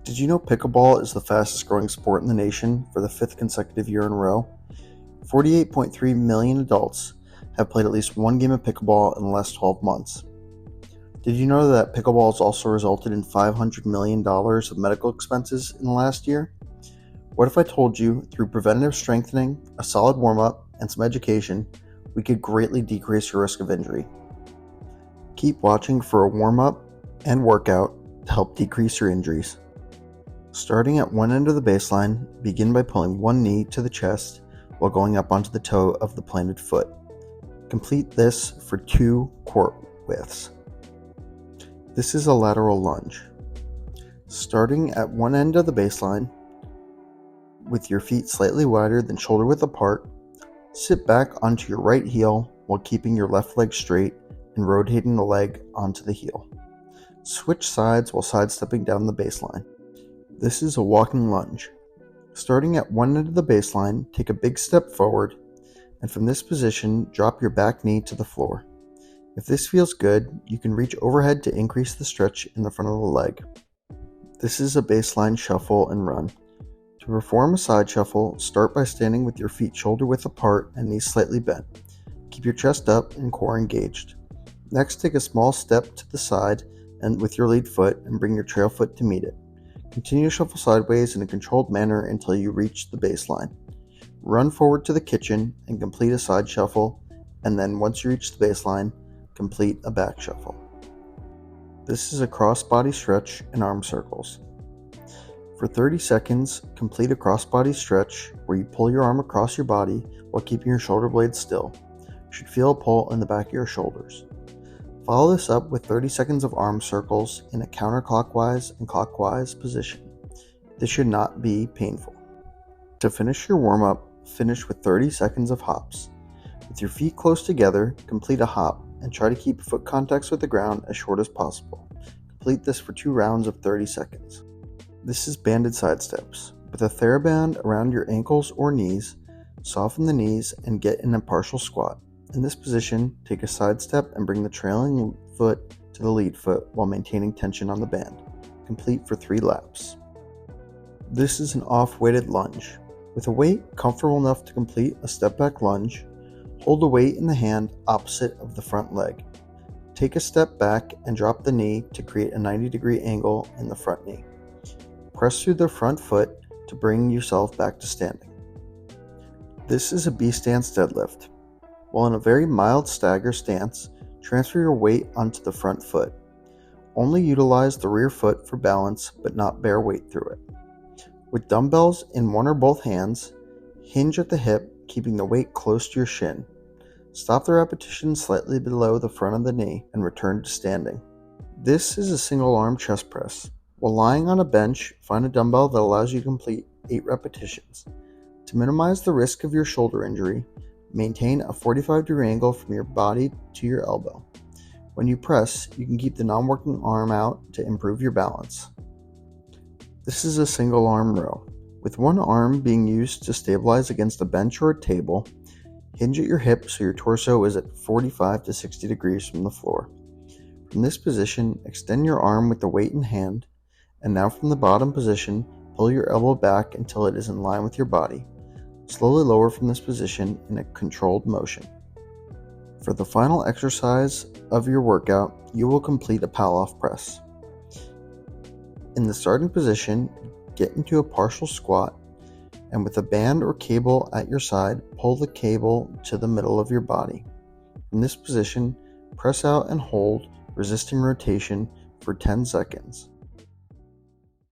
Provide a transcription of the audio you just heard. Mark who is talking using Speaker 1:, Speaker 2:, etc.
Speaker 1: Did you know pickleball is the fastest growing sport in the nation for the fifth consecutive year in a row? 48.3 million adults have played at least one game of pickleball in the last 12 months. Did you know that pickleball has also resulted in $500 million of medical expenses in the last year? What if I told you through preventative strengthening, a solid warm-up, and some education, we could greatly decrease your risk of injury? Keep watching for a warm-up and workout to help decrease your injuries. Starting at one end of the baseline, begin by pulling one knee to the chest while going up onto the toe of the planted foot. Complete this for 2 court widths. This is a lateral lunge. Starting at one end of the baseline, with your feet slightly wider than shoulder width apart, sit back onto your right heel while keeping your left leg straight and rotating the leg onto the heel. Switch sides while sidestepping down the baseline. This is a walking lunge. Starting at one end of the baseline, take a big step forward, and from this position, drop your back knee to the floor. If this feels good, you can reach overhead to increase the stretch in the front of the leg. This is a baseline shuffle and run. To perform a side shuffle, start by standing with your feet shoulder width apart and knees slightly bent. Keep your chest up and core engaged. Next, take a small step to the side and with your lead foot and bring your trail foot to meet it. Continue to shuffle sideways in a controlled manner until you reach the baseline. Run forward to the kitchen and complete a side shuffle, and then once you reach the baseline, complete a back shuffle. This is a cross-body stretch and arm circles. For 30 seconds, complete a cross-body stretch where you pull your arm across your body while keeping your shoulder blades still. You should feel a pull in the back of your shoulders. Follow this up with 30 seconds of arm circles in a counterclockwise and clockwise position. This should not be painful. To finish your warm-up, finish with 30 seconds of hops. With your feet close together, complete a hop and try to keep foot contacts with the ground as short as possible. Complete this for 2 rounds of 30 seconds. This is banded side steps. With a TheraBand around your ankles or knees, soften the knees and get in a partial squat. In this position, take a side step and bring the trailing foot to the lead foot while maintaining tension on the band. Complete for 3 laps. This is an off-weighted lunge. With a weight comfortable enough to complete a step-back lunge, hold the weight in the hand opposite of the front leg. Take a step back and drop the knee to create a 90-degree angle in the front knee. Press through the front foot to bring yourself back to standing. This is a B-stance deadlift. While in a very mild stagger stance, transfer your weight onto the front foot. Only utilize the rear foot for balance, but not bear weight through it. With dumbbells in one or both hands, hinge at the hip, keeping the weight close to your shin. Stop the repetition slightly below the front of the knee and return to standing. This is a single arm chest press. While lying on a bench, find a dumbbell that allows you to complete 8 repetitions. To minimize the risk of your shoulder injury, maintain a 45-degree angle from your body to your elbow. When you press, you can keep the non-working arm out to improve your balance. This is a single arm row. With one arm being used to stabilize against a bench or a table, hinge at your hip so your torso is at 45 to 60 degrees from the floor. From this position, extend your arm with the weight in hand, and now from the bottom position, pull your elbow back until it is in line with your body. Slowly lower from this position in a controlled motion. For the final exercise of your workout, you will complete a pal-off press. In the starting position, get into a partial squat, and with a band or cable at your side, pull the cable to the middle of your body. From this position, press out and hold, resisting rotation for 10 seconds.